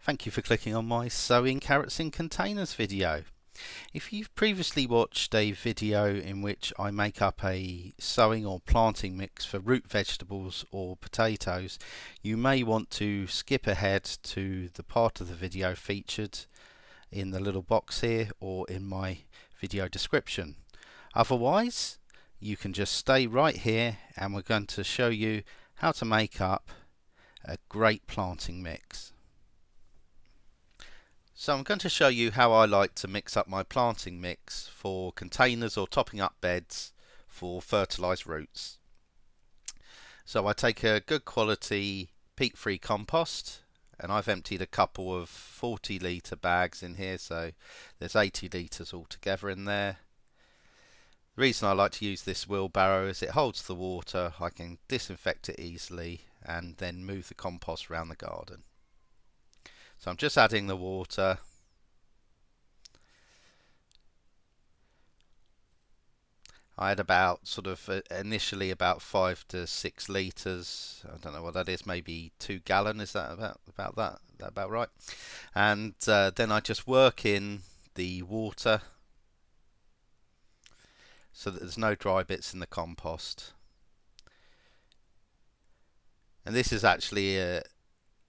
Thank you for clicking on my Sowing Carrots in Containers video. If you've previously watched a video in which I make up a sowing or planting mix for root vegetables or potatoes, you may want to skip ahead to the part of the video featured in the little box here or in my video description. Otherwise, you can just stay right here and we're going to show you how to make up a great planting mix. So I'm going to show you how I like to mix up my planting mix for containers or topping up beds for fertilised roots. So I take a good quality peat-free compost, and I've emptied a couple of 40 litre bags in here, so there's 80 litres altogether in there. The reason I like to use this wheelbarrow is it holds the water, I can disinfect it easily and then move the compost around the garden. So I'm just adding the water. I had about initially about 5 to 6 litres. I don't know what that is, maybe 2 gallon. Is that about that? That about right? And then I just work in the water so that there's no dry bits in the compost. And this is actually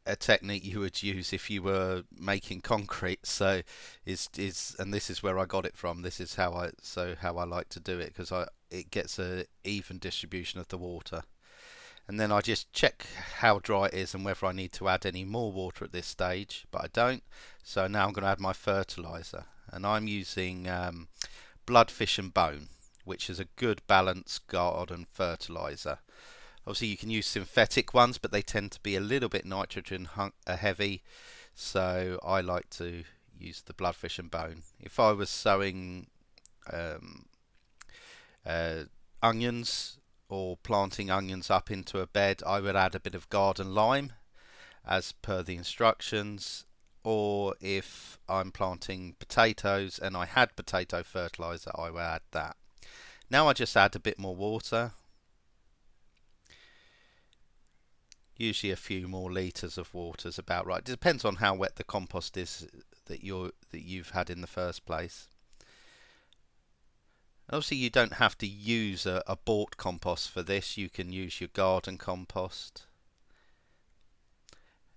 a technique you would use if you were making concrete. So and this is where I got it from. This is how I like to do it, because it gets a even distribution of the water. And then I just check how dry it is and whether I need to add any more water at this stage, but I don't. So now I'm going to add my fertilizer, and I'm using blood, fish and bone, which is a good balanced garden fertilizer. Obviously you can use synthetic ones, but they tend to be a little bit nitrogen heavy, so I like to use the blood, fish and bone. If I was sowing onions or planting onions up into a bed, I would add a bit of garden lime as per the instructions. Or if I'm planting potatoes and I had potato fertilizer, I would add that. Now I just add a bit more water. Usually a few more litres of water is about right. It depends on how wet the compost is that you've had in the first place. Obviously you don't have to use a bought compost for this. You can use your garden compost.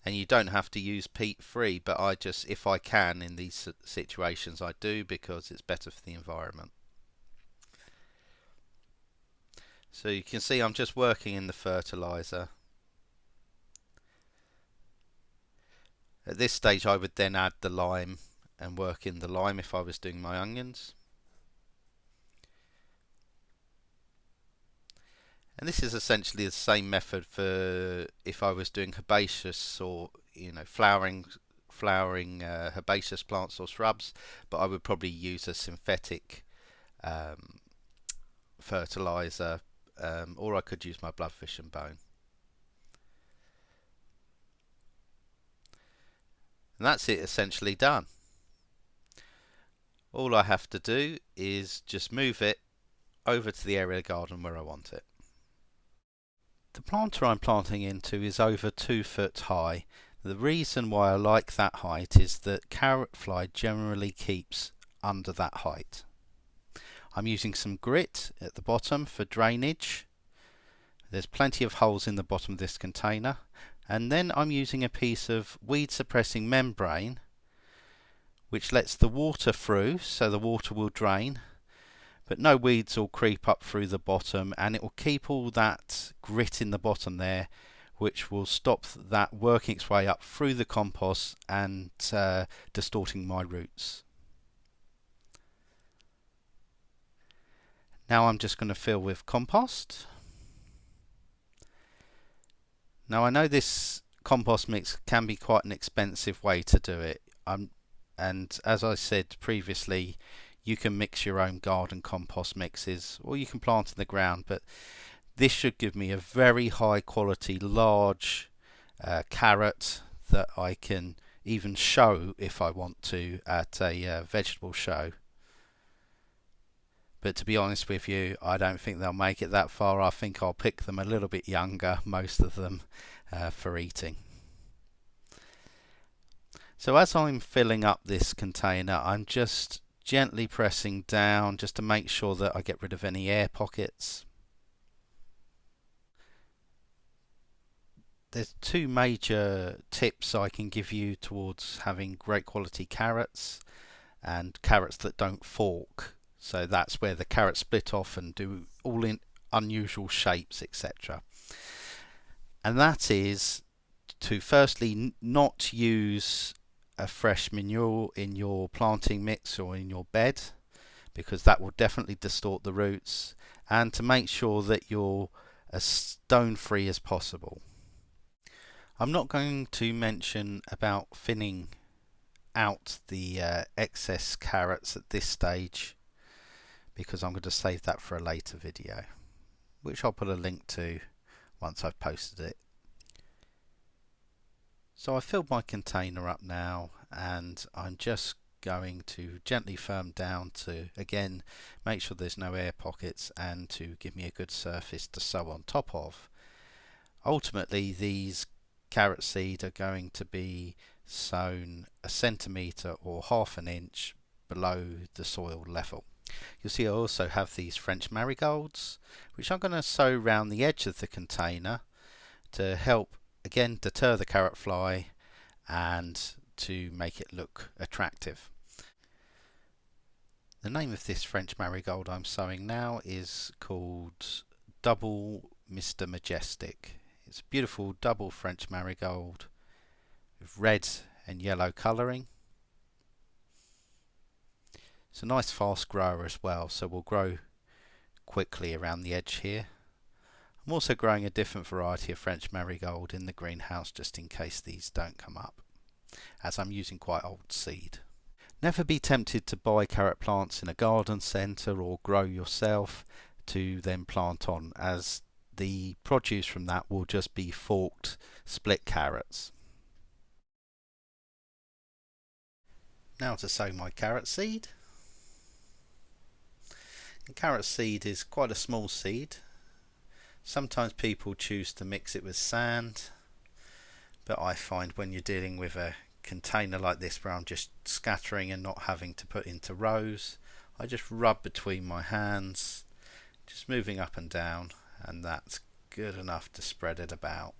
And you don't have to use peat free, but if I can in these situations, I do, because it's better for the environment. So you can see I'm just working in the fertilizer. At this stage I would then add the lime and work in the lime if I was doing my onions. And this is essentially the same method for if I was doing herbaceous or flowering herbaceous plants or shrubs, but I would probably use a synthetic fertilizer, or I could use my blood, fish and bone. And that's it essentially done. All I have to do is just move it over to the area of the garden where I want it. The planter I'm planting into is over 2 foot high. The reason why I like that height is that carrot fly generally keeps under that height. I'm using some grit at the bottom for drainage. There's plenty of holes in the bottom of this container. And then I'm using a piece of weed suppressing membrane which lets the water through, so the water will drain, but no weeds will creep up through the bottom, and it will keep all that grit in the bottom there, which will stop that working its way up through the compost and distorting my roots. Now I'm just going to fill with compost. Now I know this compost mix can be quite an expensive way to do it, and as I said previously, you can mix your own garden compost mixes, or you can plant in the ground, but this should give me a very high quality large carrot that I can even show if I want to at a vegetable show. But to be honest with you, I don't think they'll make it that far. I think I'll pick them a little bit younger, most of them, for eating. So as I'm filling up this container, I'm just gently pressing down just to make sure that I get rid of any air pockets. There's two major tips I can give you towards having great quality carrots and carrots that don't fork. So that's where the carrots split off and do all in unusual shapes, etc. And that is to firstly not use a fresh manure in your planting mix or in your bed, because that will definitely distort the roots, and to make sure that you're as stone free as possible. I'm not going to mention about thinning out the excess carrots at this stage, because I'm going to save that for a later video, which I'll put a link to once I've posted it. So I've filled my container up now, and I'm just going to gently firm down to again make sure there's no air pockets and to give me a good surface to sow on top of. Ultimately, these carrot seed are going to be sown a centimetre or half an inch below the soil level. You'll see I also have these French marigolds, which I'm going to sow around the edge of the container to help again deter the carrot fly and to make it look attractive. The name of this French marigold I'm sowing now is called Double Mr. Majestic. It's a beautiful double French marigold with red and yellow colouring. It's a nice fast grower as well, so will grow quickly around the edge here. I'm also growing a different variety of French marigold in the greenhouse just in case these don't come up, as I'm using quite old seed. Never be tempted to buy carrot plants in a garden centre or grow yourself to then plant on, as the produce from that will just be forked, split carrots. Now to sow my carrot seed. And carrot seed is quite a small seed. Sometimes people choose to mix it with sand, but I find when you're dealing with a container like this where I'm just scattering and not having to put into rows, I just rub between my hands, just moving up and down, and that's good enough to spread it about.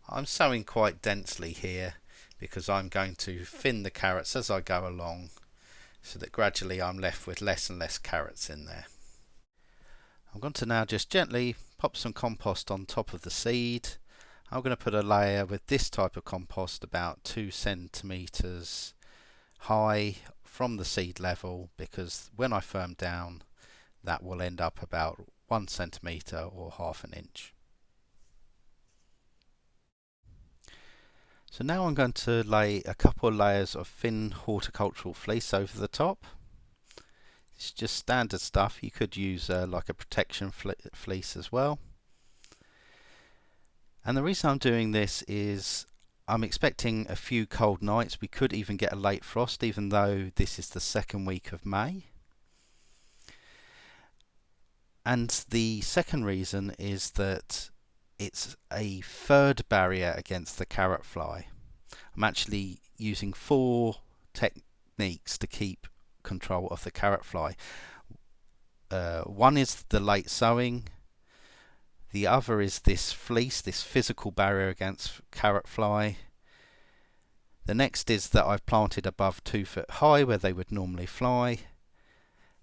I'm sowing quite densely here because I'm going to thin the carrots as I go along, so that gradually I'm left with less and less carrots in there. I'm going to now just gently pop some compost on top of the seed. I'm going to put a layer with this type of compost about 2 centimeters high from the seed level, because when I firm down that will end up about 1 centimeter or half an inch. So now I'm going to lay a couple of layers of thin horticultural fleece over the top. It's just standard stuff. You could use like a protection fleece as well. And the reason I'm doing this is I'm expecting a few cold nights. We could even get a late frost, even though this is the second week of May. And the second reason is that it's a third barrier against the carrot fly. I'm actually using 4 techniques to keep control of the carrot fly. One is the late sowing. The other is this fleece, this physical barrier against carrot fly. The next is that I've planted above 2 foot high where they would normally fly.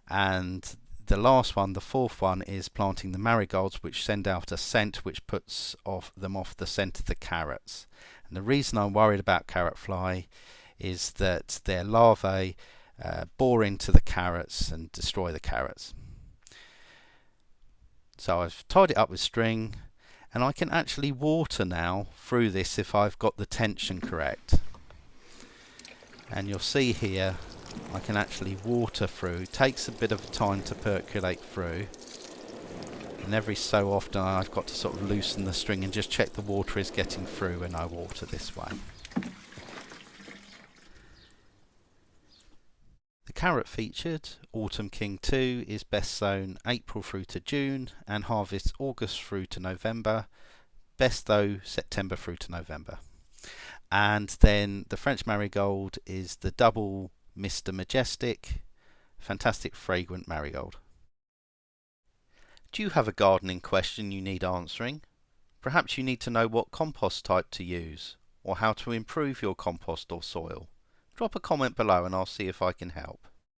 And the last one, the fourth one, is planting the marigolds, which send out a scent which puts them off the scent of the carrots. And the reason I'm worried about carrot fly is that their larvae bore into the carrots and destroy the carrots. So I've tied it up with string, and I can actually water now through this if I've got the tension correct. And you'll see here I can actually water through. It takes a bit of time to percolate through, and every so often I've got to sort of loosen the string and just check the water is getting through when I water this way. The carrot featured Autumn King 2 is best sown April through to June and harvests August through to November. Best though September through to November. And then the French Marigold is the double Mr. Majestic, fantastic fragrant marigold. Do you have a gardening question you need answering? Perhaps you need to know what compost type to use, or how to improve your compost or soil. Drop a comment below and I'll see if I can help.